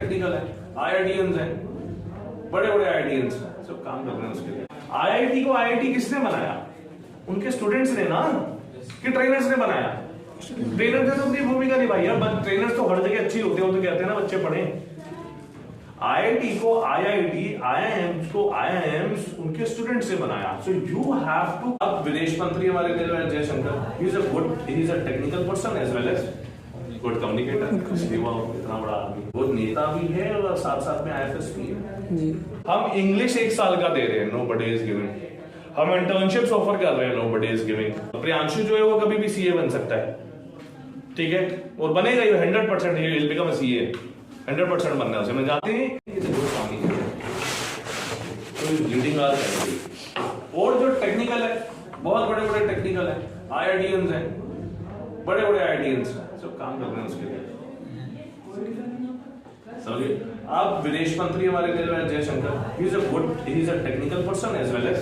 Technical है, IITians हैं, बड़े बड़े आईआईटीएंस सब काम कर रहे हैं उसके लिए। आईआईटी को आईआईटी किसने बनाया? उनके स्टूडेंट्स ने ना, कि ट्रेनर्स ने बनाया? ट्रेनर ने तो अपनी भूमिका निभाई है, बट ट्रेनर्स तो हर जगह अच्छी होते हो तो कहते हैं ना बच्चे पढ़े। आईआईटी को आईआईटी, आईआईएम्स को आईआईएम्स उनके स्टूडेंट्स से बनाया। So you have to. अब विदेश मंत्री हमारे Jaishankar, he is a technical person as well as good communicator, इसलिए वो इतना बड़ा आदमी, वो नेता भी है और साथ साथ में आईएफएस भी है जी। हम इंग्लिश 1 साल का दे रहे हैं, नोबडी इज गिविंग। हम इंटर्नशिप्स ऑफर कर रहे हैं, नोबडी इज गिविंग। प्रियांशु जो है वो कभी भी सीए बन सकता है, ठीक है, और बनेगा ये 100%। He will become a CA, 100% बनना है उसे। मैं जानते हैं लीडिंग आर कैंडिडेट। और जो टेक्निकल है, बहुत बड़े बड़े टेक्निकल है, आईआईटीएंस हैं, बड़े बड़े आईआईटीएंस सब काम कर रहे हैं उसके लिए। समझिए, आप विदेश मंत्री हमारे Jaishankar, he is a technical person as well as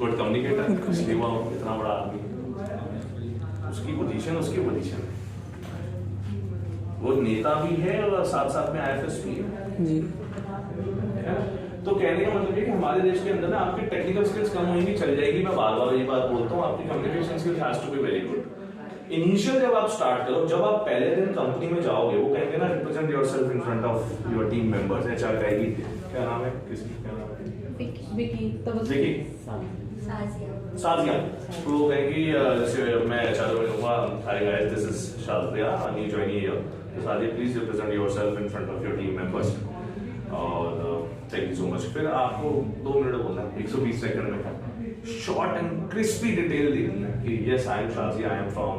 good communicator, इसलिए वो इतना बड़ा आदमी, उसकी पोजीशन है। वो नेता भी है और साथ साथ में आईएफएस भी है जी। तो कहने का मतलब है कि हमारे देश के अंदर ना आपकी टेक्निकल स्किल्स कम होंगी, चल जाएगी। मैं बार बार ये बात बोलता हूँ, आपकी communication skills has to be very good. Initial जब आप स्टार्ट करो, जब आप पहले दिन कंपनी में जाओगे, वो कहेंगे ना represent yourself in front of your team members. HR कहेगी, क्या नाम है किसकी, क्या नाम है, विकी साजिया। तो वो कहेगी जैसे मैं एचआर में कहूंगा, hi guys this is Shazia, new joining here, तो Shazia please represent yourself in front of your team members और थैंक यू सो मच। फिर आपको 2 मिनट बोलना है, 120 सेकंड में शॉर्ट एंड क्रिस्पी डिटेल देनी है कि yes I am Shazia, I am from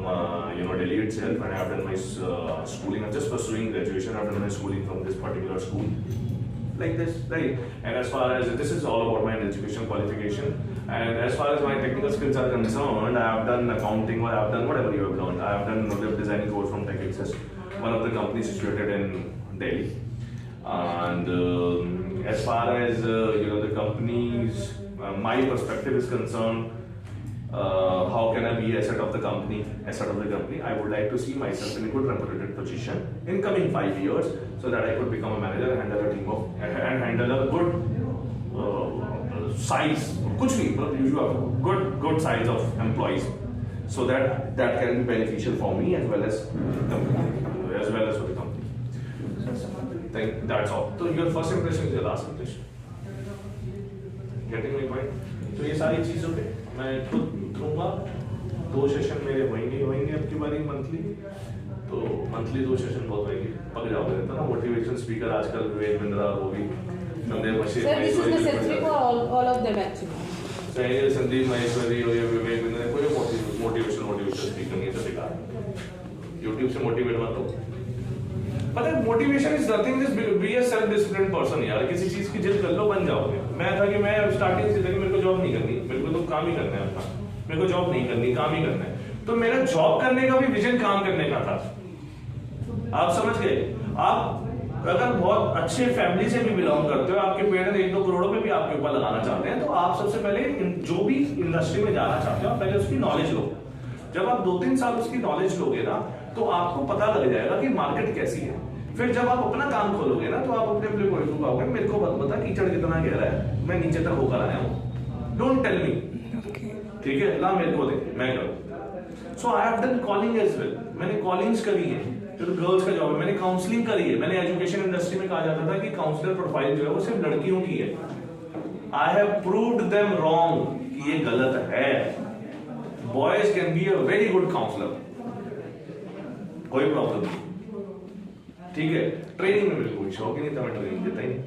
Delhi itself, and I have done my schooling. I'm just pursuing graduation. I've done my schooling from this particular school, like this, right? And as far as this is all about my education qualification, and as far as my technical skills are concerned, I have done accounting, or I have done whatever you have learned. I have done web designing course from Tech Access, one of the companies situated in Delhi. And as far as the company's my perspective is concerned, how can I be asset of the company? I would like to see myself in a good remunerated position in coming 5 years, so that I could become a manager and handle a team of and handle a good size, कुछ भी मतलब usual good size of employees, so that can be beneficial for me as well as for the company. That's all. So your first impression is your last impression. Getting my point? तो ये सारी चीजों पे मैं खुद दूंगा। 2 session मेरे होंगे अब की बारी मंथली, तो मंथली 2 सेशन बहुत होंगे, पक जाओगे। तो ना मोटिवेशन स्पीकर आजकल विवेक बिंद्रा, वो भी संदीप महेश्वरी, संदीप महेश्वरी और ये विवेक बिंद्रा, कोई मोटिवेशन स्पीकर नहीं है, तो बेकार। यूट्यूब से मोटिवेट मत हो। पता है motivation is nothing, just be a self disciplined person यार। किसी चीज की जिद कर लो, बन जाओगे। मैं था कि मैं स्टार्टिंग से था कि मेरे को जॉब नहीं करनी, मेरे को तो काम ही करना है अपना, मेरे को जॉब नहीं करनी, काम ही करना है। तो मेरा जॉब करने का भी विजन काम करने का था। आप समझ गए? आप अगर बहुत अच्छे फैमिली से भी बिलोंग करते हो, आपके पेरेंट्स 1-2 करोड़ पे भी आपके ऊपर लगाना चाहते हैं, तो आप सबसे पहले जो भी इंडस्ट्री में जाना चाहते हो, पहले उसकी नॉलेज लो। जब आप 2-3 साल उसकी नॉलेज लोगे ना, तो आपको पता लग जाएगा कि मार्केट कैसी है। फिर जब आप अपना काम खोलोगे ना, तो आप अपने एम्प्लॉय को कहोगे मेरे को पता कीचड़ कितना गहरा है, मैं नीचे तक होकर आया हूँ, डोंट टेल मी, ठीक है, ला मेरे को दे, मैं करूँ। So I have done calling as well, मैंने कॉलिंग्स करी है, जो गर्ल्स का जॉब है, मैंने काउंसलिंग करी है। मैंने एजुकेशन इंडस्ट्री में कहा जाता था कि काउंसलर प्रोफाइल जो है वो सिर्फ लड़कियों की है। I have proved them wrong कि ये गलत है। Boys can be a very good counsellor, कोई प्रॉब्लम नहीं, ठीक है। ट्रेनिंग में मेरे कोई शौक ही नहीं था, मैं ट्रेनिंग देता ही नहीं।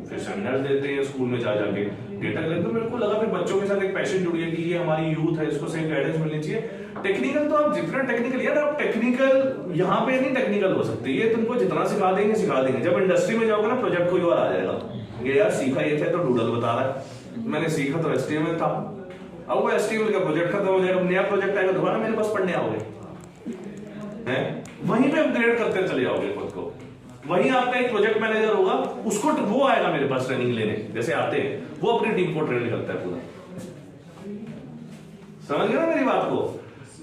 फिर सेमिनार देते हैं स्कूल में जाके डेटा कलेक्ट, तो मेरे को लगा फिर बच्चों के साथ एक पैशन जुड़ी है कि ये हमारी यूथ है, इसको सही गाइडेंस मिलनी चाहिए। टेक्निकल तो आप जितना टेक्निकल यार, आप टेक्निकल यहाँ पे नहीं टेक्निकल हो सकते, ये तुमको जितना सिखा देंगे। जब इंडस्ट्री में जाओगे ना, प्रोजेक्ट कोई और आ जाएगा, ये यार सीखा ये था तो डूडल बता रहा है, मैंने सीखा तो HTML था। अब वो HTML का प्रोजेक्ट खत्म हो जाएगा, नया प्रोजेक्ट आएगा, दोबारा मेरे पास पढ़ने आओगे, वहीं पे अपग्रेड करते चले जाओगे खुद को। वहीं आपका एक प्रोजेक्ट मैनेजर होगा, उसको वो आएगा मेरे पास ट्रेनिंग लेने, जैसे आते हैं वो अपनी टीम को ट्रेन करता है पूरा। समझ गए ना मेरी बात को?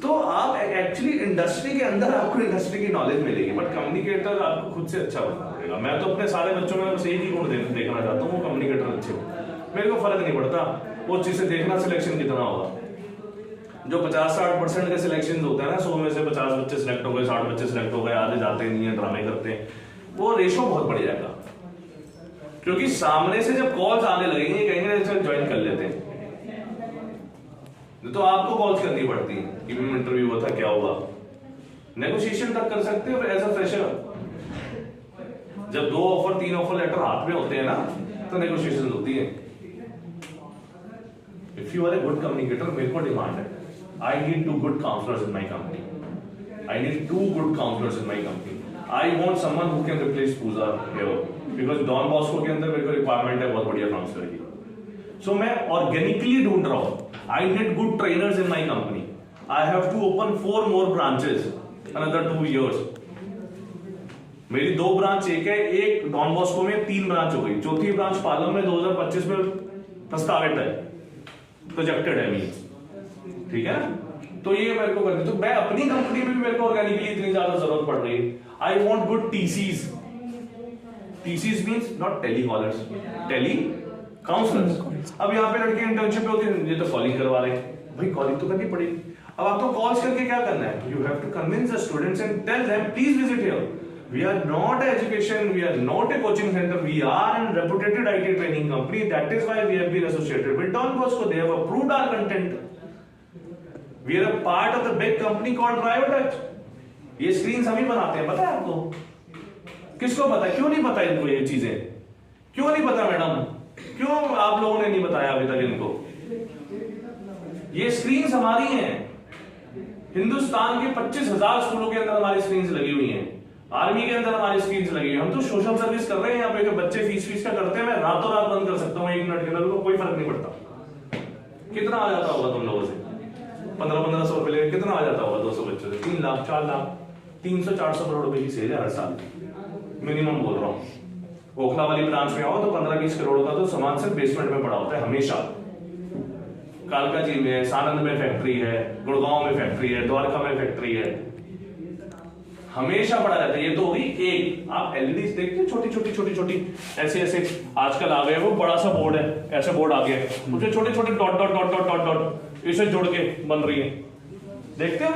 तो आप एक्चुअली इंडस्ट्री के अंदर आपको इंडस्ट्री की नॉलेज मिलेगी, बट कम्युनिकेटर आपको खुद से अच्छा बनना पड़ेगा। पड़ेगा। मैं तो अपने सारे बच्चों में बस एक ही गुण देखना चाहता हूँ, वो कम्युनिकेटर अच्छे हो। मेरे को फर्क नहीं पड़ता वो चीज से देखना सिलेक्शन कितना होगा। जो 50-60% के सिलेक्शन होते हैं ना, 100 में से 50 बच्चे सिलेक्ट हो गए, 60 बच्चे सिलेक्ट हो गए, आधे जाते नहीं है, ड्रामे करते हैं, वो रेशो बहुत बढ़ जाएगा। क्योंकि सामने से जब कॉल्स आने लगेंगे, कहेंगे ज्वाइन कर लेते हैं, तो आपको कॉल्स करनी पड़ती है कि इंटरव्यू हुआ था, क्या हुआ, नेगोशिएशन तक कर सकते हो एज अ फ्रेशर। जब 2 ऑफर 3 ऑफर लेटर हाथ में होते हैं ना, तो नेगोशिएशन होती है। If you are a good communicator, मेरे को डिमांड है, I need 2 good counselors in my company. I need 2 good counselors in my company. I want someone who can replace Pooja here, because Don Bosco के अंदर मेरे को requirement है बहुत बढ़िया काउंसलर की। So मैं ऑर्गेनिकली ढूंढ रहा हूँ। I need good trainers in my company. I have to open 4 more branches another 2 years. मेरी 2 ब्रांच एक है, एक डॉन बॉस्को में 3 ब्रांच हो गई, चौथी ब्रांच पालम में 2025 में प्रस्तावित है, प्रोजेक्टेड है मीन, ठीक है ना। तो ये मेरे को करनी, तो मैं अपनी कंपनी में भी मेरे को ऑर्गेनिकली इतनी ज्यादा जरूरत पड़ रही है। I want good TCs. TCs means not telecallers, telecounsellors. अब यहाँ पे लड़के इंटर्नशिप पे होती है, ये तो कॉलिंग करवा रहे हैं, भाई कॉलिंग तो करनी पड़ेगी। अब आपको कॉल्स करके क्या करना है, you have to convince the students and tell them please visit here. We are not education, we are not a coaching center, we are a reputed IT training company. That is why we have been associated with Don Bosco. They have approved our content. We are a part of the big company called Riotouch. ये screen हम ही बनाते हैं, पता है आपको? किसको पता है? क्यों नहीं पता इनको ये चीजें? क्यों नहीं पता मैडम? क्यों आप लोगों ने नहीं बताया अभी तक इनको? ये स्क्रीन हमारी हैं। हिंदुस्तान के 25,000 स्कूलों के अंदर हमारी स्क्रीन लगी हुई हैं। आर्मी के अंदर हमारी स्क्रीन लगी है। हम तो सोशल सर्विस कर रहे हैं यहाँ पे, जो बच्चे फीस का करते हैं, मैं रातों रात बंद कर सकता हूँ 1 मिनट के अंदर, कोई फर्क नहीं पड़ता। कितना आ जाता होगा तुम लोगों से? 1500 रुपए लेके कितना आ जाता होगा 200 बच्चों से? 3 लाख 4 लाख 300-400 करोड़ रुपए की सेल है हर साल, मिनिमम बोल रहा हूँ। ओखला वाली ब्रांच में आओ तो 15-20 करोड़ का तो सामान सिर्फ बेसमेंट में पड़ा होता है हमेशा। कालका जी में, सानंद में फैक्ट्री है, गुड़गांव में फैक्ट्री है, द्वारका में फैक्ट्री है, हमेशा पड़ा रहता है। ये तो होगी एक। आप एलईडी देखते हो, छोटी ऐसे आजकल आ गए, वो बड़ा सा बोर्ड है, ऐसा बोर्ड आ गया है, उसमें छोटे डॉट इसे जोड़ के बन रही है, देखते हो?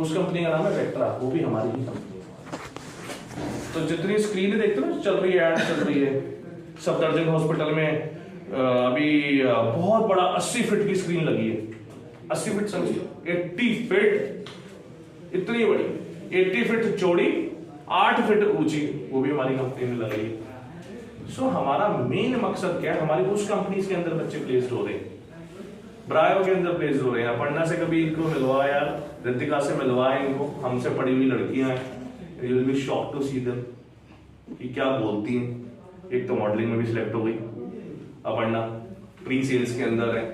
उस कंपनी का नाम है वेक्ट्रा, वो भी हमारी ही कंपनी है। तो जितनी स्क्रीन देखते हो चल रही है, ऐड चल रही है। सफदरजंग हॉस्पिटल में अभी बहुत बड़ा 80 फीट की स्क्रीन लगी है। 80 फीट समझिए, 80 फीट इतनी बड़ी, 80 फीट चौड़ी, 8 फीट ऊंची, वो भी हमारी कंपनी में लगी है। सो हमारा मेन मकसद क्या है, हमारी उस कंपनीज के अंदर बच्चे प्लेस्ड हो रहे हैं, ब्रायो के अंदर प्लेस्ड हो रहे हैं। पढ़ना से कभी इनको मिलवा यार, रितिका से मिलवाए इनको, हमसे पढ़ी हुई लड़कियां हैं, you will be shocked to see them कि क्या बोलती हैं। एक तो मॉडलिंग में भी सिलेक्ट हो गई, अपर्णा प्री सेल्स के अंदर है,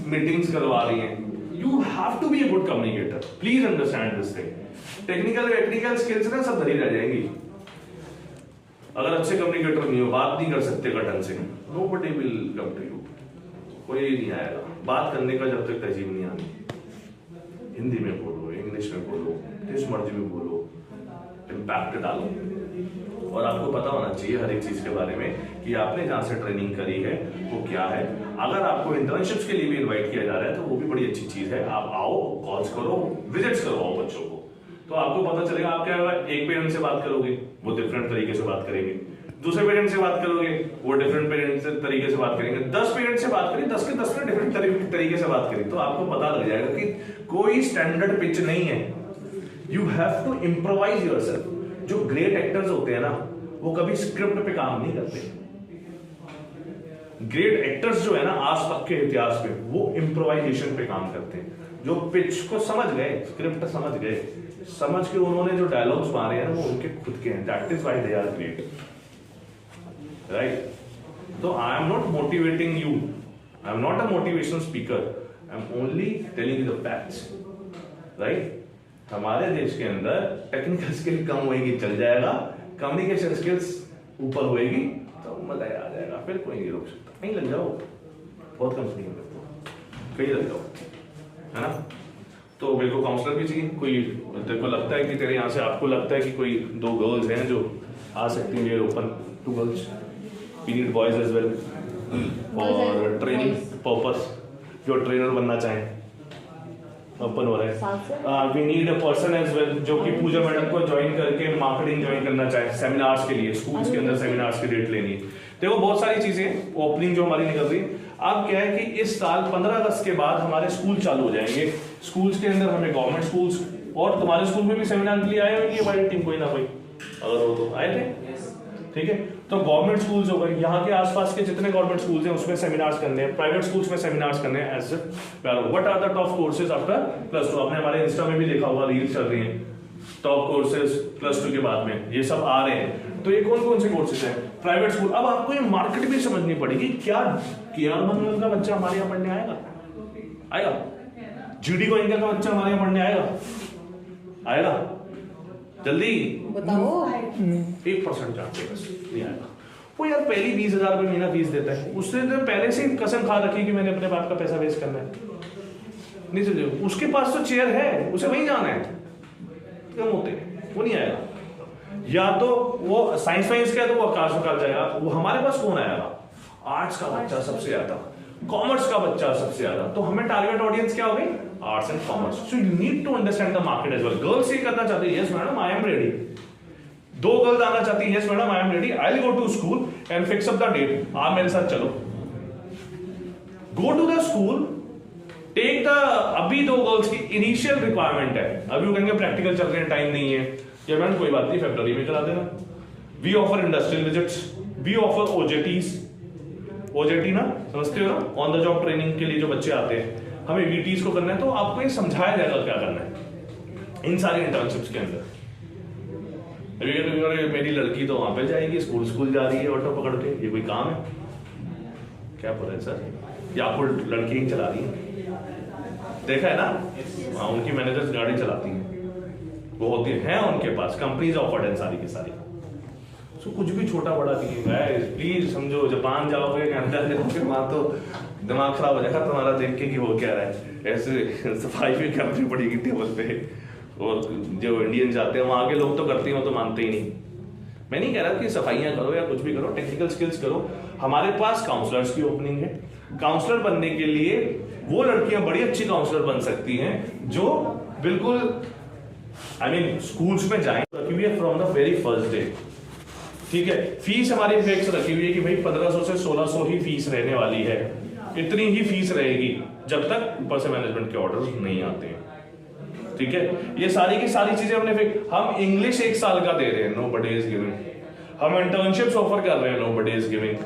मीटिंग्स करवा रही हैं। You have to be a good communicator. Please understand this thing. Technical skills ना सब धरी रह जाएंगी अगर अच्छे कम्युनिकेटर नहीं हो, बात नहीं कर सकते ढंग से, nobody will come to you. कोई नहीं आएगा। बात करने का जब तक तहजीब नहीं आनी, हिंदी में बोलो, इंग्लिश में बोलो, जिस मर्जी में बोलो, इम्पैक्ट डालो। और आपको पता होना चाहिए हर एक चीज के बारे में कि आपने जहां से ट्रेनिंग करी है वो क्या है। अगर आपको इंटर्नशिप्स के लिए भी इनवाइट किया जा रहा है तो वो भी बड़ी अच्छी चीज है। आप आओ, कॉल्स करो, विजिट्स करवाओ बच्चों को, तो आपको पता चलेगा। आप क्या होगा, एक पेरेंट से बात करोगे वो डिफरेंट तरीके से बात करेंगे, दूसरे पेरेंट से बात करोगे वो डिफरेंट पेरेंट से तरीके से बात करेंगे, 10 पेरेंट से बात करें, 10 के 10 डिफरेंट तरीके से बात करें, तो आपको पता लग जाएगा कि कोई स्टैंडर्ड पिच नहीं है। You have to improvise yourself. जो ग्रेट एक्टर्स होते हैं ना, वो कभी स्क्रिप्ट पे काम नहीं करते। ग्रेट एक्टर्स जो है ना आज तक के इतिहास में, वो इम्प्रोवाइजेशन पे काम करते हैं। जो पिच को समझ गए, स्क्रिप्ट समझ गए, समझ के उन्होंने जो डायलॉग्स मारे हैं वो उनके खुद के हैं। That is why they are great, right? तो I am not motivating you, I am not a motivational speaker, I am only telling you the facts, right? हमारे देश के अंदर टेक्निकल स्किल कम होएगी चल जाएगा, कम्युनिकेशन स्किल्स ऊपर होएगी तो मजा आ जाएगा, फिर कोई नहीं रोक सकता। कहीं लग जाओ, बहुत कंपनी में कहीं लग जाओ, है ना? तो मेरे को काउंसलर भी चाहिए। कोई तेरे को लगता है कि तेरे यहाँ से आपको लगता है कि कोई 2 गर्ल्स हैं जो आ सकती हैं, open to girls, we need boys as well और ट्रेनिंग पर्पस, जो ट्रेनर बनना चाहें ओपन हो रहा है। We need a person as well जो कि पूजा मैडम को ज्वाइन करके मार्केटिंग ज्वाइन करना चाहे सेमिनार्स के लिए, स्कूल्स के अंदर सेमिनार्स की डेट लेनी है। देखो बहुत सारी चीजें ओपनिंग जो हमारी निकल रही है। अब क्या है कि इस साल 15 अगस्त के बाद हमारे स्कूल चालू हो जाएंगे। स्कूल्स के अंदर हमें गवर्नमेंट स्कूल्स, और तुम्हारे स्कूल में भी सेमिनार के लिए आए होंगे हमारी टीम, कोई ना कोई अगर हो तो आए थे, ठीक है। तो गवर्नमेंट स्कूल्स हो गए, यहाँ के आसपास के जितने गवर्नमेंट स्कूल्स हैं उसमें सेमिनार्स करने हैं, प्राइवेट स्कूल्स में सेमिनार्स करने हैं। As what are the top courses after +2? आपने हमारे इंस्टा में भी देखा होगा, रील्स चल रही हैं, टॉप कोर्सेज +2 के बाद में ये सब आ रहे हैं। तो ये कौन कौन से कोर्सेज हैं? Private school. अब आपको ये मार्केट भी समझनी पड़ेगी। क्या KR मनोरंजन का बच्चा हमारे यहाँ पढ़ने आएगा? GD को इनका बच्चा हमारे यहाँ पढ़ने आएगा? जल्दी बताओ। 1% चांस है बस, नहीं आएगा। वो यार पहली 20,000 रुपये महीना फीस देता है, उसने तो पहले से कसम खा रखी कि मैंने अपने बाप का पैसा वेस्ट करना है, नहीं समझे? उसके पास तो चेयर है, उसे वहीं जाना है, कम होते वो नहीं आएगा। या तो वो साइंस वाइंस का है तो वो आकाश जाएगा। वो हमारे पास कौन आएगा? आर्ट्स का बच्चा सबसे ज्यादा, कॉमर्स का बच्चा सबसे ज्यादा। तो हमें टारगेट ऑडियंस क्या हो गई? Arts and commerce. So you need to understand the market as well. Girls ये करना चाहती है, yes madam I am ready. 2 girls आना चाहती है, yes madam I am ready, I will go to school and fix up the date. आप मेरे साथ चलो, go to the school, take the. अभी 2 गर्ल्स की इनिशियल रिक्वायरमेंट है, अभी वो कहेंगे प्रैक्टिकल चल रहे हैं, टाइम नहीं है, या मैडम कोई बात नहीं फरवरी में करा देना। We offer industrial visits, we offer OJTs, OJT ना समझते हो ना, ऑन द जॉब ट्रेनिंग के लिए जो बच्चे आते हैं, हमें VTs को करना है। तो आपको ये समझाया जाएगा क्या करना है इन सारी इंटर्नशिप्स के अंदर। अभी मेरी लड़की तो वहां पे जाएगी, स्कूल जा रही है ऑटो पकड़ के, ये कोई काम है क्या? पता है सर, या आपको लड़की ही चला रही है, देखा है ना? हाँ, उनकी मैनेजर्स गाड़ी चलाती हैं, वो होती है उनके पास, कंपनीज ऑफर्ड है सारी की सारी। तो कुछ भी छोटा बड़ा नहीं है, प्लीज समझो। जापान जाओगे, कनाडा जाओगे, वहां तो दिमाग खराब हो जाएगा तुम्हारा देख के कि हो क्या रहा है। ऐसे सफाई भी करनी पड़ेगी टेबल पे, और जो इंडियन जाते हैं वहां के लोग तो करते हैं, वो तो मानते ही नहीं। मैं नहीं कह रहा कि सफाइयां करो या कुछ भी करो, टेक्निकल स्किल्स करो। हमारे पास काउंसलर्स की ओपनिंग है। काउंसलर बनने के लिए वो लड़कियां बड़ी अच्छी काउंसलर बन सकती हैं जो बिल्कुल स्कूल्स में जाए रखी हुई है from the very first day, ठीक है। फीस हमारी फिक्स रखी हुई है कि भाई 1500 से 1600 ही फीस रहने वाली है, इतनी ही फीस रहेगी जब तक ऊपर से मैनेजमेंट के ऑर्डर नहीं आते हैं, ठीक है। ये सारी की सारी चीजें हमने हम इंग्लिश 1 साल का दे रहे हैं, नोबडी इज गिविंग। हम इंटर्नशिप्स ऑफर कर रहे हैं, नोबडी इज गिविंग।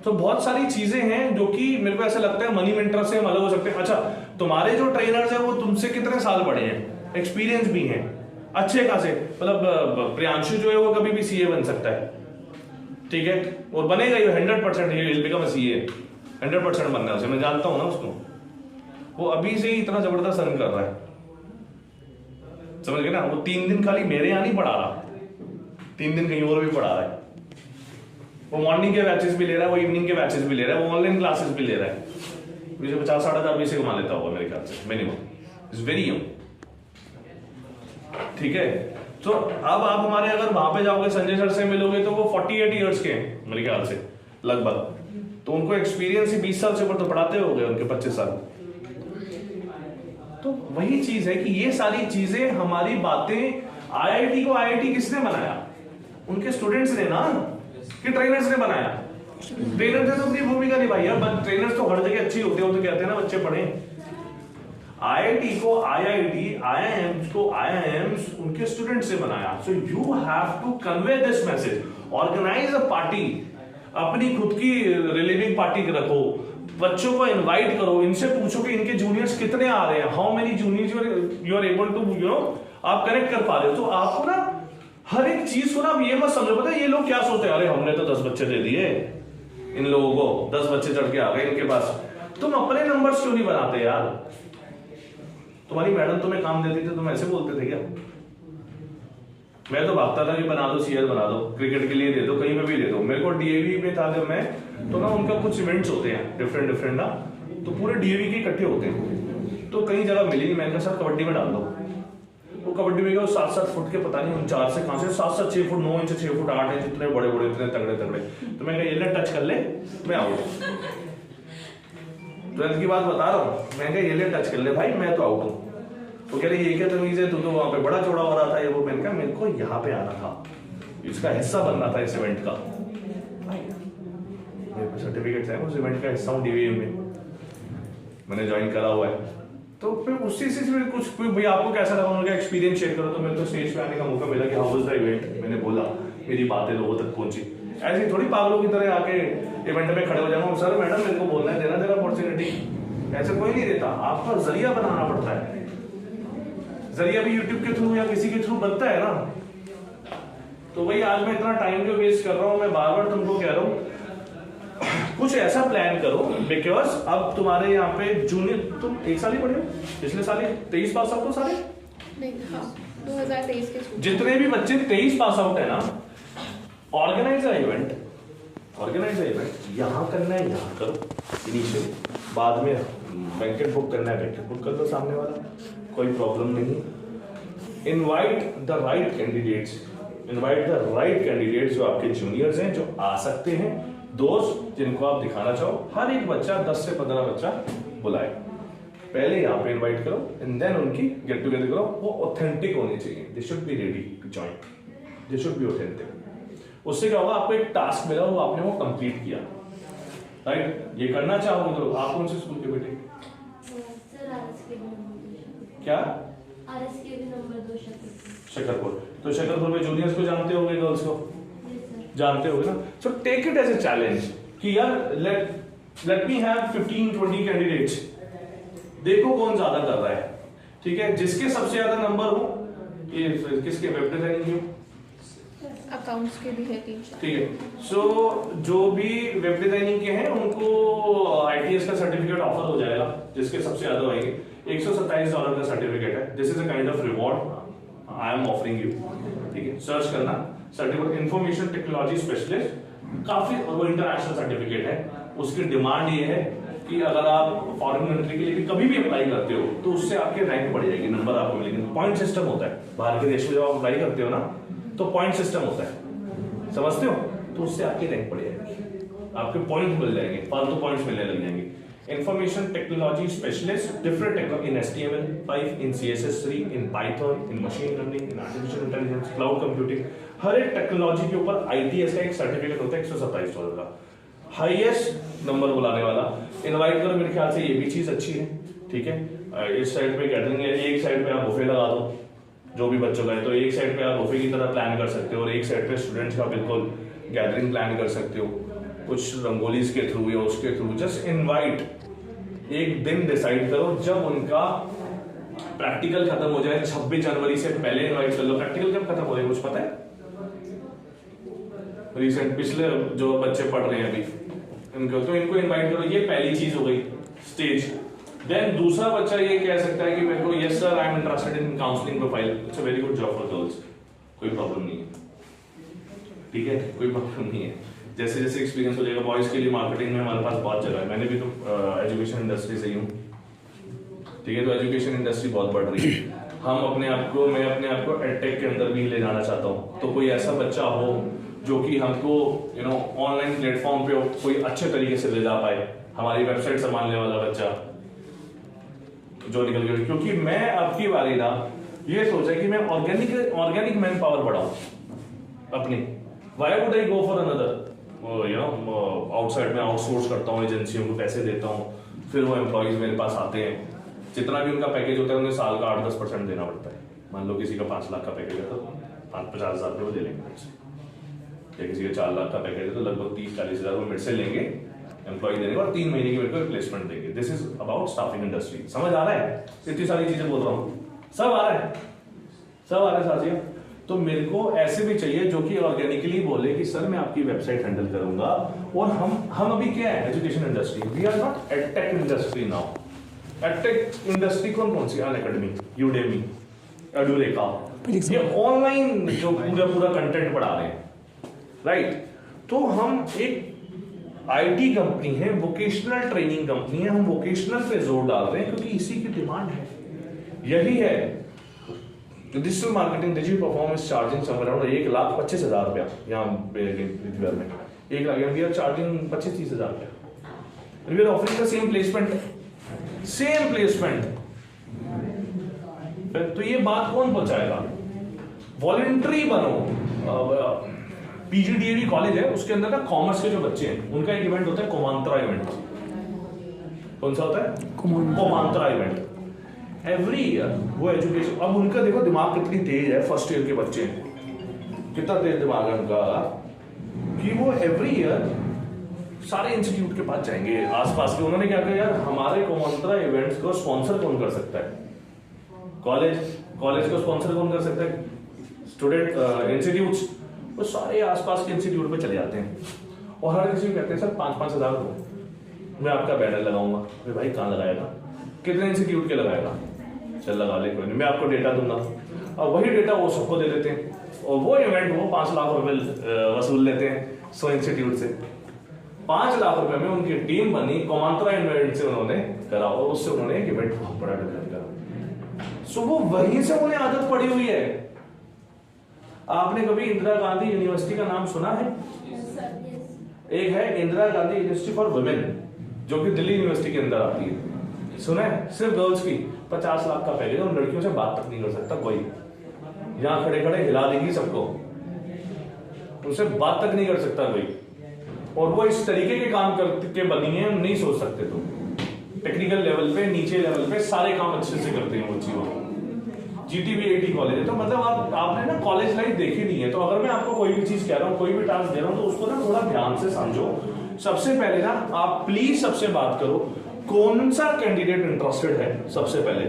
तो बहुत सारी चीजें हैं जो कि मेरे को ऐसा लगता है मनी मेंटर से हम अलग हो सकते हैं। अच्छा, तुम्हारे जो ट्रेनर्स हैं वो तुमसे कितने साल बड़े हैं, एक्सपीरियंस भी हैं अच्छे खासे। मतलब प्रियांशु जो है वो कभी भी CA बन सकता है, ठीक है, और बनेगा ये 100%। ये विल बिकम अ CA, 100% बनना है उसे, मैं जानता हूं ना उसको। वो अभी से ही इतना जबरदस्त अर्न कर रहा है, समझ गए ना? वो 3 दिन खाली मेरे यहाँ नहीं पढ़ा रहा, 3 दिन कहीं और भी पढ़ा रहा है। वो मॉर्निंग के बैचेस भी ले रहा है, वो इवनिंग के बैचेस भी ले रहा है, वो ऑनलाइन क्लासेस भी ले रहा है। 50-60 हजार भी से कमा लेता होगा मेरे ख्याल से मिनिमम। इज वेरी यंग, ठीक है। तो अब आप हमारे अगर वहां पे जाओगे, संजय सर से मिलोगे तो वो 48 ईयर्स के हैं मेरे ख्याल से लगभग। तो उनको एक्सपीरियंस ही 20 साल से ऊपर तो पढ़ाते हो गए, उनके 25 साल। तो वही चीज है कि ये सारी चीजें हमारी बातें, IIT को IIT किसने बनाया? उनके स्टूडेंट्स ने ना, कि ट्रेनर्स ने बनाया? ट्रेनर्स ने तो अपनी भूमिका निभाई है, बट ट्रेनर्स तो हर जगह अच्छी होते हैं, वो तो कहते हैं ना बच्चे पढ़े। IIT को IIT, IIMs को IIMs उनके स्टूडेंट से बनाया। So you have to convey this message, organize a party, अपनी खुद की रिलीविंग पार्टी रखो, बच्चों को इनवाइट करो, इनसे पूछो कि इनके जूनियर्स कितने आ रहे हैं, how many juniors you are able to आप कनेक्ट कर पा रहे हो। तो आपको ना हर एक चीज को ना आप ये मत समझो, पता है ये लोग क्या सोचते हैं, अरे हमने तो 10 बच्चे दे दिए इन लोगों को, 10 बच्चे चढ़ के आ गए इनके पास। तुम अपने नंबर्स क्यों नहीं बनाते यार? तुम्हारी मैडम तुम्हें काम देती थी, तुम ऐसे बोलते थे क्या? मैं तो भागता था कि बना दो, CR बना दो, क्रिकेट के लिए दे दो, कहीं पे भी दे दो। मेरे को DAV में था जब मैं, तो ना उनका कुछ इवेंट्स होते हैं डिफरेंट ना, तो पूरे DAV के इकट्ठे होते हैं, तो कई जगह मिली नहीं, मैंने कहा सर कबड्डी में डाल दो। वो कबड्डी में गया 7-7 फुट के, पता नहीं 49 से कहां से 7-7 6 फुट 9 इंच 6 फुट 8 इंच, इतने बड़े बड़े इतने तगड़े तगड़े। तो मैं कहा ये ले टच कर ले, मैं आउट। 12th की बात बता रहा हूँ, मैं कहा ये ले टच कर ले भाई, मैं तो आउट हूँ। तो कह रहे ये क्या तमीज है, तू तो वहां पे बड़ा चौड़ा हो रहा था ये वो। मैंने कहा मेरे को यहाँ पे आना था, इसका हिस्सा बनना था इस इवेंट का। मेरे पास सर्टिफिकेट्स हैं, उस इवेंट का हिस्सा हूँ DVM में, मैंने ज्वाइन करा हुआ है। तो फिर उसी से कुछ भाई आपको कैसा लगा, उनका एक्सपीरियंस शेयर करो। तो मेरे को स्टेज पे आने का मौका मिला कि हाउ वाज द इवेंट, मैंने बोला, मेरी बातें लोगों तक पहुंची। ऐसे थोड़ी पागलों की तरह आके इवेंट में खड़े हो जाऊंगा, सर मैडम मेरे को बोलना है, देना जरा अपॉर्चुनिटी। ऐसे कोई नहीं देता, आपका जरिया बनाना पड़ता है। जरिया भी यूट्यूब के थ्रू या किसी के थ्रू बनता है ना। तो भाई आज मैं इतना टाइम क्यों वेस्ट कर रहा हूँ, मैं बार बार तुमको कह रहा हूँ कुछ ऐसा प्लान करो, बिकॉज अब तुम्हारे यहाँ पे जूनियर, तुम 1 साल ही पढ़े हो, पिछले साल ही 23 पास आउट हो सारे नहीं, हाँ 2023 के जितने भी बच्चे 23 पास आउट है ना, ऑर्गेनाइज इवेंट यहाँ करना है यहाँ करो इनिशियली, बाद में बैंकेट बुक करना है बैंकेट बुक कर लो सामने वाला, कोई प्रॉब्लम नहीं। इनवाइट द राइट कैंडिडेट्स जो आपके जूनियर्स हैं, जो आ सकते हैं, दोस्त जिनको आप दिखाना चाहो। हर एक बच्चा 10 से 15 बच्चा बुलाए, पहले यहाँ पे इनवाइट करो एंड देन उनकी गेट टुगेदर करो। वो ऑथेंटिक होनी चाहिए, they should be ready to join, they should be authentic. उससे क्या होगा, आपको एक टास्क मिला, वो आपने वो कंप्लीट किया, राइट। ये करना चाहोगे तो आप कौन से स्कूल के बेटे? क्या? शकरपुर। तो शकरपुर में जूनियर्स को जानते होंगे, गर्ल्स को जानते होगे ना। So take it as a challenge कि यार लेट मी हैव 15-20 कैंडिडेट्स, देखो कौन ज्यादा कर रहा है, ठीक है। जिसके सबसे ज्यादा नंबर हो, ये किसके, वेब डिजाइनिंग के, अकाउंट्स के भी है 3, ठीक है। सो जो भी वेब डिजाइनिंग के हैं उनको ITS का सर्टिफिकेट ऑफर हो जाएगा, जिसके सबसे ज्यादा होंगे। $127 का सर्टिफिकेट है, this is a kind of reward I am offering you, ठीक है। सर्च करना सर्टिफिकेट इंफॉर्मेशन टेक्नोलॉजी स्पेशलिस्ट, काफी वो इंटरनेशनल सर्टिफिकेट है। उसकी डिमांड ये है कि अगर आप फॉरेन कंट्री के लिए भी कभी भी अप्लाई करते हो तो उससे आपके रैंक बढ़ जाएगी, नंबर आपको मिलेंगे। पॉइंट सिस्टम होता है बाहर के देश में, जब आप अप्लाई करते हो ना तो पॉइंट सिस्टम होता है, समझते हो। तो उससे आपकी रैंक बढ़ जाएगी, आपके पॉइंट मिल जाएंगे, फालतू पॉइंट्स मिलने लग जाएंगे। Information technology specialist, different technology in HTML5, in CSS3, in Python, in machine learning, in artificial intelligence, cloud computing, हर एक टेक्नोलॉजी के ऊपर ITS का एक सर्टिफिकेट होता है $127 का, हाईएस्ट नंबर बुलाने वाला। इनवाइट करो, मेरे ख्याल से ये भी चीज अच्छी है, ठीक है। इस साइड पे गैदरिंग है, एक साइड पे आप बुफे लगा दो जो भी बच्चों का है, तो एक साइड पे आप बुफे की तरह प्लान कर सकते हो और एक साइड पे स्टूडेंट्स का बिल्कुल गैदरिंग प्लान कर सकते हो, कुछ रंगोलीज के थ्रू या उसके थ्रू। जस्ट इनवाइट, एक दिन डिसाइड करो जब उनका प्रैक्टिकल खत्म हो जाए, 26 जनवरी से पहले इनवाइट कर लो। प्रैक्टिकल कब खत्म हो जाएगा कुछ पता है? रिसेंट पिछले जो बच्चे पढ़ रहे हैं अभी इनको, तो इनको इनवाइट करो, ये पहली चीज हो गई, स्टेज। देन दूसरा बच्चा ये कह सकता है कि मेरे को yes sir I am interested in counselling profile, it's a very good job for girls, कोई प्रॉब्लम नहीं है, ठीक है, कोई प्रॉब्लम नहीं है। जैसे जैसे एक्सपीरियंस हो जाएगा, बॉयज के लिए मार्केटिंग में हमारे पास बहुत जगह है, मैंने भी तो एजुकेशन इंडस्ट्री से ही हूँ, ठीक है। तो एजुकेशन इंडस्ट्री बहुत बढ़ रही है, मैं अपने आप को एडटेक के अंदर भी ले जाना चाहता हूँ। तो कोई ऐसा बच्चा हो जो कि हमको ऑनलाइन प्लेटफॉर्म पे कोई अच्छे तरीके से ले जा पाए, हमारी वेबसाइट संभालने वाला बच्चा जो निकल गया। क्योंकि मैं अब की बारी ना ये सोचा कि मैं ऑर्गेनिक मैन पावर बढ़ाऊं अपनी। Why would I go for another, outside में आउटसोर्स करता हूँ, एजेंसियों को पैसे देता हूँ, फिर वो एम्प्लॉइज मेरे पास आते हैं, जितना भी उनका पैकेज होता है उन्हें साल का 8-10% देना पड़ता है। मान लो किसी का 5 लाख का पैकेज है तो 50,000 रुपये वो दे लेंगे मुझसे, या किसी का 4 लाख का पैकेज है तो लगभग 30-40 हज़ार वो मेरे से लेंगे एम्प्लॉय देने और 3 महीने की मेरे को रिप्लेसमेंट देंगे। This is about staffing industry. समझ आ रहा है? इतनी सारी चीजें बोल रहा हूँ, सब आ रहा है साथियों। तो मेरे को ऐसे भी चाहिए जो कि ऑर्गेनिकली बोले कि सर मैं आपकी वेबसाइट हैंडल करूंगा। और हम अभी क्या है, education industry, we are not edtech industry now. Edtech industry कौन सी? अनअकैडमी, यूडेमी, एडुरेका, ये ऑनलाइन जो पूरा कंटेंट पढ़ा रहे हैं, राइट। तो हम एक आईटी कंपनी है, वोकेशनल ट्रेनिंग कंपनी है, हम वोकेशनल पे जोर डाल रहे हैं क्योंकि इसी की डिमांड है, यही है। Digital marketing digital performance charging somewhere around 1,25,000 रुपया यहाँ में 1 लाख वी आर चार्जिंग 25-30 हजार रुपया। We are offering the same placement. तो ये बात कौन पहुंचाएगा? वॉलंटरी बनो। पीजीडीएवी कॉलेज है, उसके अंदर ना कॉमर्स के जो बच्चे हैं उनका एक इवेंट होता है कोमांत्रा इवेंट। कौन सा होता है? कोमांत्रा इवेंट। एवरी ईयर वो एजुकेशन, अब उनका देखो दिमाग कितनी तेज है, फर्स्ट ईयर के बच्चे कितना तेज दिमाग है उनका कि वो एवरी ईयर सारे इंस्टीट्यूट के पास जाएंगे आसपास के। उन्होंने क्या किया यार, हमारे कोमांत्रा इवेंट्स को स्पॉन्सर कौन कर सकता है? कॉलेज को स्पॉन्सर कौन कर सकता है? Student institutes. वो सारे आसपास के इंस्टीट्यूट पे चले जाते हैं और हर किसी को कहते हैं सर 5-5 हजार दो, मैं आपका बैनर लगाऊंगा। अरे भाई कहाँ लगाएगा? कितने इंस्टीट्यूट के लगाएगा? चल लगा ले, कोई नहीं, मैं आपको डेटा दूंगा। और वही डेटा वो सबको दे देते हैं और वो इवेंट वो 5 लाख रुपए वसूल लेते हैं 100 इंस्टीट्यूट से। 5 लाख रुपए में उनकी टीम बनी, कोमांत्रा इवेंट से उन्होंने करा और उससे उन्होंने एक इवेंट बहुत बड़ा डेवलप करा। सो वो वहीं से उन्हें आदत पड़ी हुई है। आपने कभी इंदिरा गांधी यूनिवर्सिटी का नाम सुना है? एक है Indira Gandhi university for women जो कि दिल्ली यूनिवर्सिटी के अंदर आती है, सुना है? सिर्फ गर्ल्स की 50 लाख का पैकेज, उन लड़कियों से बात तक नहीं कर सकता कोई। यहां खड़े खड़े हिला देगी सबको, उनसे बात तक नहीं कर सकता कोई। और वो इस तरीके के काम करके बनी है, नहीं सोच सकते। तो टेक्निकल लेवल पे, नीचे लेवल पे सारे काम अच्छे से करते हैं वो चीजों। GTV-80 कॉलेज है, तो मतलब आपने ना कॉलेज लाइफ देखी नहीं है। तो अगर मैं आपको कोई भी चीज कह रहा हूँ, कोई भी टास्क दे रहा हूँ, तो उसको ना थोड़ा ध्यान से समझो। सबसे पहले ना आप प्लीज सबसे बात करो कौन सा कैंडिडेट इंटरेस्टेड है। सबसे पहले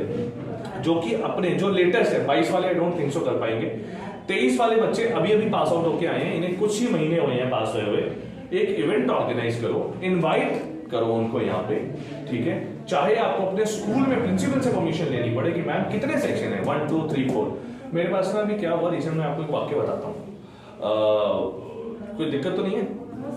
जो कि अपने जो लेटेस्ट है, 22 वाले आई डोंट थिंक सो कर पाएंगे। 23 वाले बच्चे अभी अभी पास आउट होके आए हैं, इन्हें कुछ ही महीने हुए हैं पास हुए हुए। एक इवेंट ऑर्गेनाइज करो, इनवाइट करो उनको यहाँ पे, ठीक है? चाहे आपको अपने स्कूल में प्रिंसिपल से परमिशन लेनी पड़े कि मैम कितने सेक्शन है, 1 2 3 4। मेरे पास ना अभी क्या हुआ रिसेंट में, आपको एक वाक्य बताता हूँ। कोई दिक्कत तो नहीं है?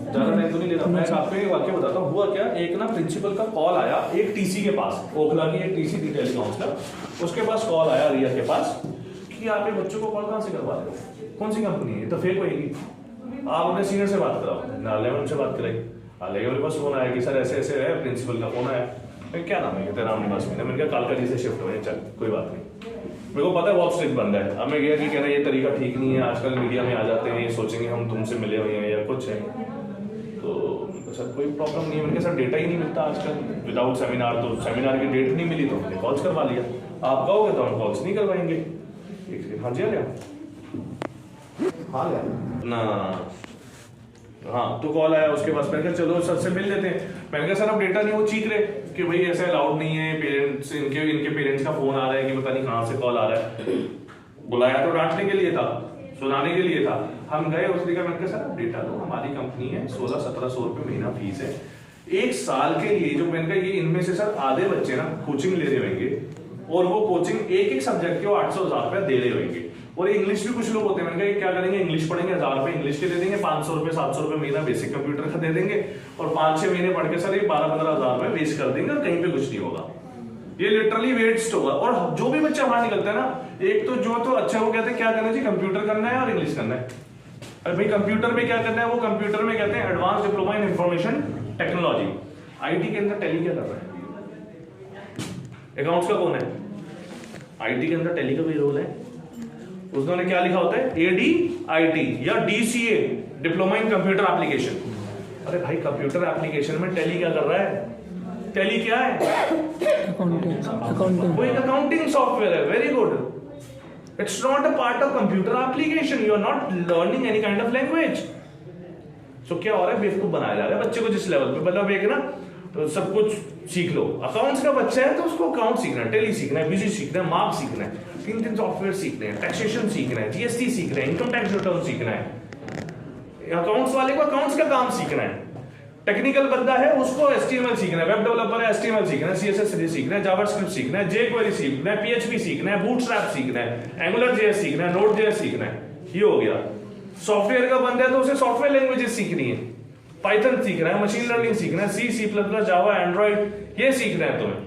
ज्यादा टाइम तो नहीं लेता। मैं आपको एक वाक्य बताता हूँ। हुआ क्या, एक ना प्रिंसिपल का कॉल आया एक टीसी के पास, ओखला की एक टीसी थी टेलीकाउंसलर, उसके पास कॉल आया रिया के पास कि आप ये बच्चों को कॉल कहाँ से करवा रहे हो, कौन सी कंपनी है, तो फेक होगी, आप अपने सीनियर से बात कराओ। ना लेवल से बात कराई, मेरे पास फोन आया कि सर ऐसे ऐसे है, प्रिंसिपल का फोन आया। क्या नाम है? तेरा नाम निवास में। मैंने कहा कालका जी से शिफ्ट हुए, चल कोई बात नहीं। मेरे को पता है बहुत स्ट्रिक्ट बंदा है। अब मैं गया कि कहना ये तरीका ठीक नहीं है, आजकल मीडिया में आ जाते हैं, ये सोचेंगे हम तुमसे मिले हुए हैं या कुछ है। तो सर कोई प्रॉब्लम नहीं है। मैंने कहा सर डेटा ही नहीं मिलता आजकल विदाउट सेमिनार, तो सेमिनार की डेट नहीं मिली तो हमने कॉल्स करवा लिया। आप कहोगे तो हम कॉल्स नहीं करवाएंगे। हाँ जी, आ गया, हाँ ना, हाँ तो कॉल आया उसके पास। मैंने कहा चलो सर से मिल लेते हैं। मैंने कहा सर अब डेटा नहीं, वो चीख रहे कि भाई ऐसे अलाउड नहीं है, पेरेंट्स इनके पेरेंट्स का फोन आ रहा है कि पता नहीं कहाँ से कॉल आ रहा है। बुलाया तो डांटने के लिए था, सुनाने के लिए था। हम गए, उसने कहा, मैंने कहा सर डेटा दो, हमारी कंपनी है, 1600-1700 रुपये महीना फीस है 1 साल के लिए। जो मैंने कहा ये इनमें से सर आधे बच्चे ना कोचिंग ले रहे होंगे और वो कोचिंग एक सब्जेक्ट के 800-1000 रुपया दे रहे होंगे। और इंग्लिश भी कुछ लोग होते हैं। मैंने कहा क्या करेंगे, इंग्लिश पढ़ेंगे, 1000 रुपए इंग्लिश के दे देंगे, 500 रुपए 700 रुपए महीना बेसिक कंप्यूटर का दे देंगे और 5-6 महीने पढ़ के सर ये 12-15 हजार रुपए वेस्ट कर देंगे और कहीं पे कुछ नहीं होगा। ये लिटरली वेस्ट होगा। और जो भी बच्चा बाहर निकलता है ना, एक तो जो तो अच्छा वो कहते हैं क्या करना चाहिए, कंप्यूटर करना है और इंग्लिश करना है। अरे भाई कंप्यूटर में क्या करना है, वो कंप्यूटर में कहते हैं advance diploma in information technology. IT के अंदर टैली क्या कर रहा है? अकाउंट्स का कौन है? आईटी के अंदर टैली का भी रोल है। उसने क्या लिखा होता है, ADIT या DCA, diploma in computer application. अरे भाई कंप्यूटर एप्लीकेशन में टैली क्या कर रहा है? टैली क्या है? अकाउंटिंग। वो एक अकाउंटिंग सॉफ्टवेयर है। Very good. It's not a part of computer application. You are not learning any kind of language. So क्या हो रहा है, बेवकूफ बनाया जा रहा है बच्चे को जिस लेवल पे। मतलब एक ना तो सब कुछ सीख लो। अकाउंट्स का बच्चा है तो उसको अकाउंट सीखना है, टेली सीखना है, बिजी सीखना है, मार्क सीखना है, 3 सॉफ्टवेयर सीखने हैं, टैक्सेशन सीखना है, GST सीखना है, इनकम टैक्स रिटर्न सीखना है। अकाउंट्स वाले को अकाउंट्स का काम सीखना है। टेक्निकल बंदा है उसको HTML सीखना है, वेब डेवलपर है HTMल सीखना है, CSS सीखना है, जावास्क्रिप्ट सीखना है, jQuery सीखना है, PHP सीखना है, बूटस्ट्रैप सीखना है, AngularJS सीखना है, Node.js सीखना है। ये हो गया। सॉफ्टवेयर का बंदा है तो उसे सॉफ्टवेयर लैंग्वेजेस सीखनी है। पाइथन सीख रहे हैं, मशीन लर्निंग सीख रहे हैं, C++, जावा, एंड्रॉइड ये सीख रहे हैं तुम्हें,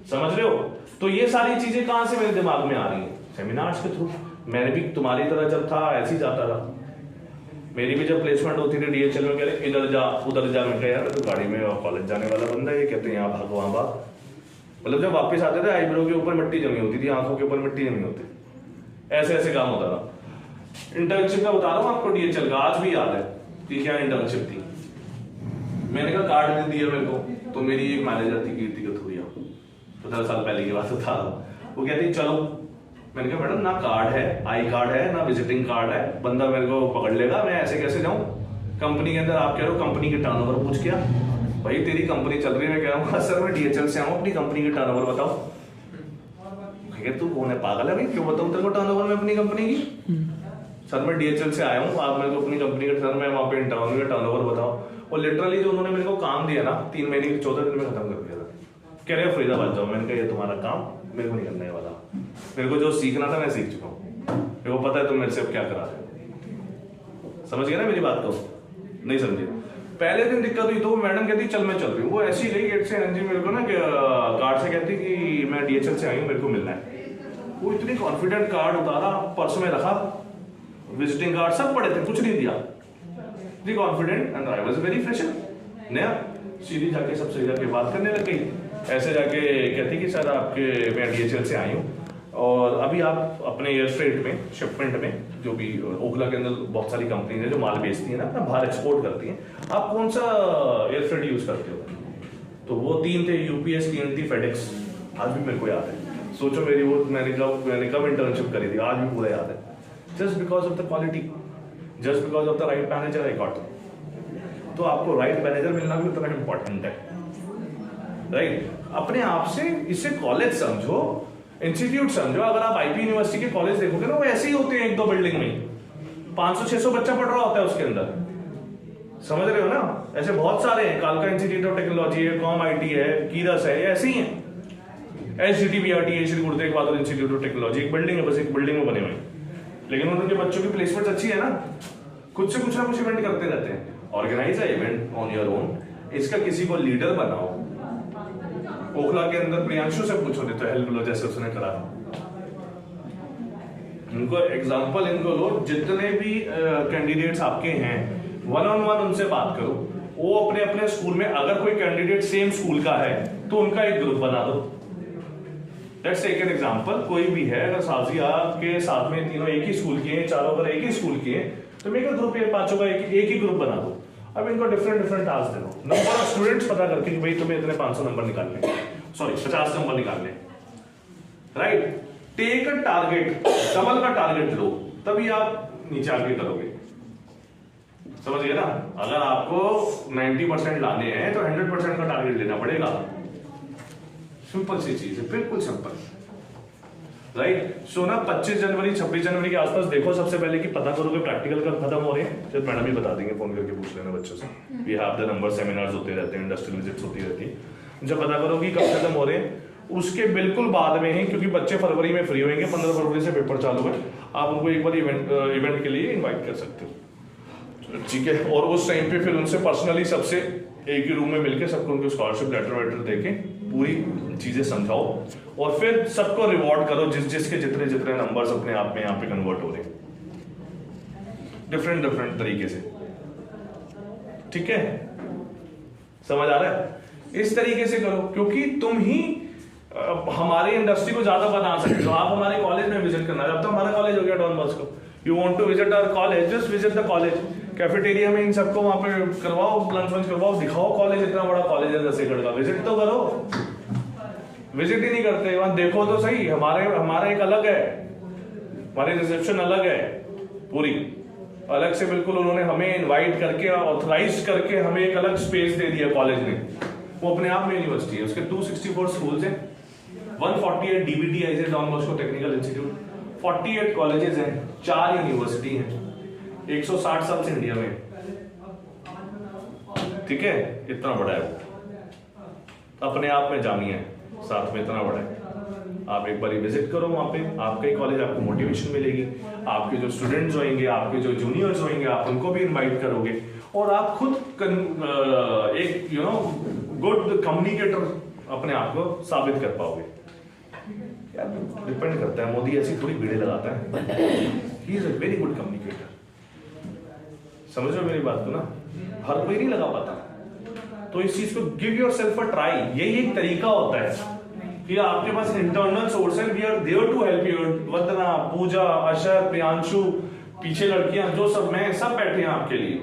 समझ रहे हो? तो ये सारी चीजें कहां से मेरे दिमाग में आ रही हैं? सेमिनार्स के थ्रू। मैंने भी तुम्हारी तरह जब था ऐसे ही जाता था, मेरी भी जब प्लेसमेंट होती थी DHL में, कह रहे इधर जा उधर जा, मैं कहा यार तो गाड़ी में कॉलेज जाने वाला बंदा है, ये कहते हैं यहाँ भाग वहां भाग। मतलब जब वापस आते थे आईब्रो के ऊपर मिट्टी जमी होती थी, आंखों के ऊपर मिट्टी जमी होती, ऐसे ऐसे काम होता था। इंटर्नशिप का बता रहा हूँ आपको DHL का, आज भी याद है कि क्या इंटर्नशिप थी। मैंने कहा कार्ड दे दिया मेरे को, तो मेरी एक मैनेजर थी कीर्ति कथुरिया, 15 साल पहले की बात था, वो कहती चलो। मैंने कहा मैडम ना कार्ड है, आई कार्ड है, ना विजिटिंग कार्ड है, बंदा मेरे को पकड़ लेगा, मैं ऐसे कैसे जाऊं कंपनी के अंदर? आप कह रहे हो कंपनी के टर्नओवर पूछ क्या? भाई तेरी कंपनी चल रही है, मैं कह रहा हूँ सर मैं DHL से आऊँ, अपनी कंपनी के टर्नओवर बताओ। तू कौन है, पागल है भाई, क्यों बताऊँ तेरे को टर्नओवर में अपनी कंपनी की? सर मैं DHL से आया हूँ, आप मेरे को अपनी कंपनी का सर मैं वहाँ पे इंटरव्यू में टर्नओवर बताओ। और लिटरली जो उन्होंने मेरे को काम दिया ना 3 महीने के 14 दिन में खत्म कर दिया था। कह रहे फरीदाबाद जाओ, मैंने कहा ये तुम्हारा काम, मेरे को नहीं करने वाला, मेरे को जो सीखना था मैं सीख चुका हूँ, मेरे को पता है तुम मेरे से अब क्या करा रहे हो। समझ गए ना मेरी बात को? नहीं समझे? पहले दिन दिक्कत हुई तो वो मैडम कहती चल मैं चल रही हूँ, वो ऐसी गई गेट से जी मेरे को ना कार्ड से कहती कि मैं DHL से आई हूँ, मेरे को मिलना है। वो इतनी कॉन्फिडेंट कार्ड उतारा, पर्स में रखा, विजिटिंग कार्ड सब पड़े थे, कुछ नहीं दिया, इतनी confident, and I was very fresher, नया। सीधी जाके सबसे जाके बात करने लग गई, ऐसे जाके कहती कि सर आपके मैं DHL से आई हूँ और अभी आप अपने एयर फ्रेट में, शिपमेंट में, जो भी ओखला के अंदर बहुत सारी कंपनीज है जो माल बेचती है ना, अपना बाहर एक्सपोर्ट करती हैं, आप कौन सा एयर फ्रेट यूज करते हो? तो वो 3 थे, UPS, TNT, FedEx, आज भी मेरे को याद है। सोचो मेरी वो मैंने कब इंटर्नशिप करी थी, आज भी पूरा याद है। Just because of the quality, just because of the right manager I got. तो आपको राइट मैनेजर मिलना भी उतना इंपॉर्टेंट है, राइट? अपने आप से इसे कॉलेज समझो, इंस्टीट्यूट समझो। अगर आप IP यूनिवर्सिटी के कॉलेज देखोगे ना, वो ऐसे ही होते हैं, 1-2 बिल्डिंग में 500-600 बच्चा पढ़ रहा होता है उसके अंदर, समझ रहे हो ना? ऐसे बहुत सारे हैं, कालका इंस्टीट्यूट ऑफ टेक्नोलॉजी है, कॉम IT है, कीरस है, ऐसे ही है। SGTBRT, Shri Guru Tegh Bahadur institute of technology, एक बिल्डिंग है, बस एक बिल्डिंग में बने हुए, लेकिन उनके बच्चों की प्लेसमेंट अच्छी है ना, खुद से कुछ ना कुछ इवेंट करते रहते हैं। Organize a event on your own, इसका किसी को लीडर बनाओ। ओखला के अंदर प्रियांशु से पूछो, नहीं तो हेल्प लो जैसे उसने करा, इनको एग्जांपल इनको लो, जितने भी कैंडिडेट्स आपके हैं 1-on-1 उनसे बात करो। वो अपने अपने स्कूल में अगर कोई कैंडिडेट सेम स्कूल का है तो उनका एक ग्रुप बना दो। लेट्स टेक एन एग्जांपल, कोई भी है अगर साजिया के साथ में तीनों एक ही स्कूल के हैं, चारों अगर एक ही स्कूल के हैं, तो मेक अ ग्रुप, ये पांचों का एक ही ग्रुप बना दो। अब इनको डिफरेंट टास्क दे दो, नंबर ऑफ स्टूडेंट्स पता करके कि भाई तुम्हें इतने 500 नंबर निकालने, सॉरी 50 नंबर निकालने, राइट? टेक अ टारगेट, कमल का टारगेट लो, तभी आप नीचे आगे करोगे, समझ गए ना? अगर आपको 90% लाने हैं तो 100% का टारगेट लेना पड़ेगा। सिंपल सी चीज है, बिल्कुल सिंपल, राइट? सो ना 25 जनवरी 26 जनवरी के आसपास देखो, सबसे पहले कि पता करो कि प्रैक्टिकल कब खत्म हो रहे हैं, फिर मैडम ही बता देंगे, फोन करके पूछ लेना बच्चों से। We have the number, seminars होते रहते हैं, इंडस्ट्रियल विजिट्स होती रहती है। जब पता करो कि कब खत्म हो रहे हैं, उसके बिल्कुल बाद में ही, क्योंकि बच्चे फरवरी में फ्री होंगे, 15 फरवरी से पेपर चालू है, आप उनको एक बार इवेंट के लिए इन्वाइट कर सकते हो, ठीक है? और उस टाइम पे फिर उनसे पर्सनली सबसे एक ही रूम में मिलकर सबको उनको स्कॉलरशिप लेटर वेटर देके पूरी चीजें समझाओ, और फिर सबको रिवॉर्ड करो जिसके जितने नंबर्स अपने आप में यहाँ पे कन्वर्ट हो रहे हैं, डिफरेंट तरीके से, ठीक है? समझ आ रहा है? इस तरीके से करो, क्योंकि तुम ही हमारी इंडस्ट्री को ज्यादा बना सकते हो। आप हमारे कॉलेज में विजिट करना, अब तो हमारा कॉलेज हो गया Don Bosco, you want to visit our college, just visit the college, cafeteria में इन सबको वहां पे करवाओ, लंच करवाओ, दिखाओ कॉलेज, इतना बड़ा कॉलेज है 10 एकड़ का, विजिट तो करो। विजिट ही नहीं करते, वहां देखो तो सही। हमारा एक अलग है, हमारी रिसेप्शन अलग है, पूरी अलग से, बिल्कुल उन्होंने हमें इनवाइट करके, ऑथराइज करके हमें एक अलग स्पेस दे दिया कॉलेज ने। वो अपने आप में यूनिवर्सिटी है, उसके 264 स्कूल्स हैं, 148 DBTIs है, Don Bosco technical institute, 48 colleges हैं, 4 यूनिवर्सिटी हैं, 160 साल से इंडिया में, ठीक है? इतना बड़ा है वो, अपने आप में जामिया है, साथ में इतना बड़ा है। आप एक बार विजिट करो वहां पे, आपका ही कॉलेज, आपको मोटिवेशन मिलेगी, आपके जो स्टूडेंट्स होंगे, आपके जो जूनियर्स होंगे, आप उनको भी इनवाइट करोगे और आप खुद एक गुड कम्युनिकेटर अपने आप को साबित कर पाओगे। यार डिपेंड करता है, मोदी ऐसी थोड़ी भीड़े लगाता है, ही is a very good communicator. समझ रहे हो मेरी बात को ना, हर कोई नहीं लगा पाता। तो इस चीज को गिव योरसेल्फ अ ट्राई, यही एक तरीका होता है कि आपके पास इंटरनल सोर्स है, we are there to help you. Vandana, Pooja, Ashar, Priyanshu, पीछे लड़कियां जो सब मैं सब बैठे हैं आपके लिए।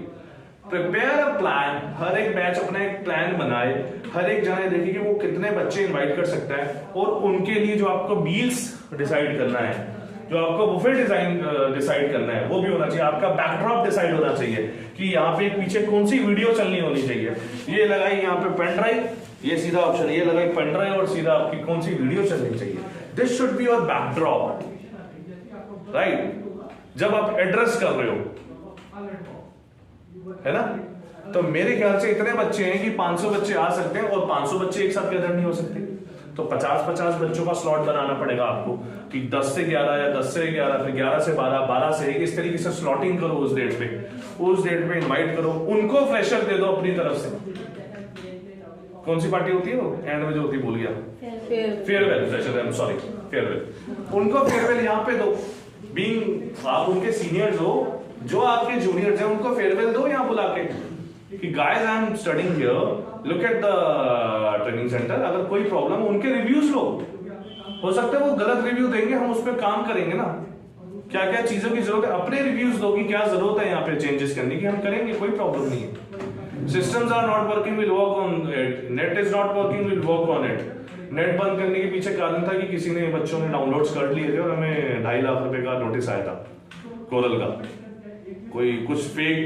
प्रिपेयर अ प्लान, हर एक बैच अपना एक प्लान बनाए, हर एक जने देखे कि वो कितने बच्चे इनवाइट कर सकता है और उनके लिए जो आपको मील्स डिसाइड करना है, जो आपको बुफे डिसाइड करना है, वो भी होना चाहिए। आपका बैकड्रॉप डिसाइड होना चाहिए कि यहाँ पे पीछे कौन सी वीडियो चलनी होनी चाहिए। ये लगाई यहाँ पे पेन ड्राइव, ये सीधा ऑप्शन, ये लगाई पेन ड्राइव और सीधा आपकी कौन सी वीडियो चलनी चाहिए। This should be your backdrop, right. जब आप एड्रेस कर रहे हो, है ना, तो मेरे ख्याल से इतने बच्चे हैं कि 500 बच्चे आ सकते हैं और 500 बच्चे एक साथ गैदर नहीं हो सकते। तो 50-50 बच्चों का स्लॉट बनाना पड़ेगा आपको कि 10 से 11 या 10 से 11, फिर 11 से 12, 12 से 1, इस तरीके से स्लॉटिंग करो। उस डेट पे इनवाइट करो, उनको फ्रेशर दे दो अपनी तरफ से। कौन सी पार्टी होती है वो एंड में जो होती है, भूल गया, फेयरवेल, फ्रेशर, सॉरी फेयरवेल। उनको फेयरवेल यहाँ पे दो, बीइंग आप उनके सीनियर्स हो, जो आपके जूनियर्स हैं उनको फेयरवेल दो यहाँ बुला के कि guys I am studying here, look at the training centre. अगर कोई प्रॉब्लम है उनके रिव्यूज लो, हो सकता है वो गलत रिव्यू देंगे, हम उस पर काम करेंगे ना, क्या क्या चीजों की जरूरत है, अपने रिव्यूज दो कि क्या जरूरत है यहाँ पे चेंजेस करने की, हम करेंगे, कोई प्रॉब्लम नहीं है। Systems are not working, will work on it, net is not working, will work on it. Net बंद करने के पीछे कारण था कि किसी ने, बच्चों ने डाउनलोड्स कर लिए थे और हमें 2.5 लाख रुपए का नोटिस आया था कोरल का। कोई कुछ फेक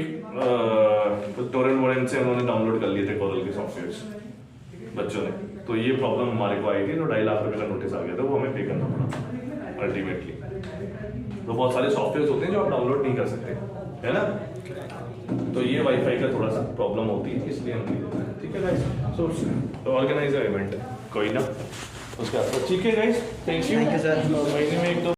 टोरेंट वोरेंट से उन्होंने डाउनलोड कर लिए थे कोरल के सॉफ्टवेयर्स बच्चों ने, तो ये प्रॉब्लम हमारे को आई थी, तो 2.5 लाख रुपए का नोटिस आ गया था, वो हमें पे करना पड़ा अल्टीमेटली। तो बहुत सारे सॉफ्टवेयर्स होते हैं जो आप डाउनलोड नहीं कर सकते, है ना। तो ये वाईफाई का थोड़ा सा प्रॉब्लम होती है, इसलिए हम नहीं देते हैं, ठीक है गाइस। सो ऑर्गेनाइज इवेंट कोई ना उसके बाद, ठीक है गाइस, थैंक यू सर। महीने में 1-2